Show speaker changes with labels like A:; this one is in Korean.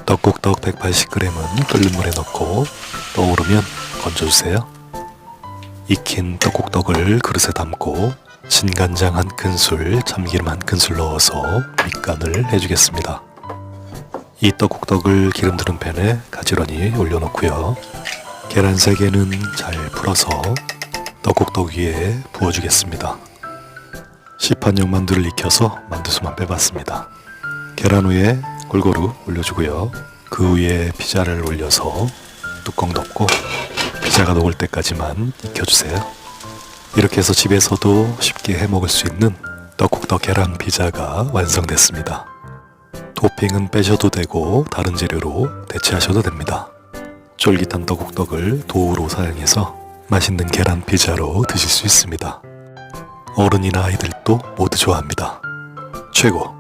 A: 떡국떡 180g은 끓는 물에 넣고 떠오르면 건져주세요. 익힌 떡국떡을 그릇에 담고 진간장 1큰술, 참기름 1큰술 넣어서 밑간을 해주겠습니다. 이 떡국떡을 기름 두른 팬에 가지런히 올려놓고요. 계란 3개는 잘 풀어서 떡국떡 위에 부어주겠습니다. 시판용 만두를 익혀서 만두수만 빼봤습니다. 계란 위에 골고루 올려주고요. 그 위에 피자를 올려서 뚜껑 덮고 피자가 녹을 때까지만 익혀주세요. 이렇게 해서 집에서도 쉽게 해먹을 수 있는 떡국떡 계란 피자가 완성됐습니다. 토핑은 빼셔도 되고 다른 재료로 대체하셔도 됩니다. 쫄깃한 떡국떡을 도우로 사용해서 맛있는 계란 피자로 드실 수 있습니다. 어른이나 아이들도 모두 좋아합니다. 최고!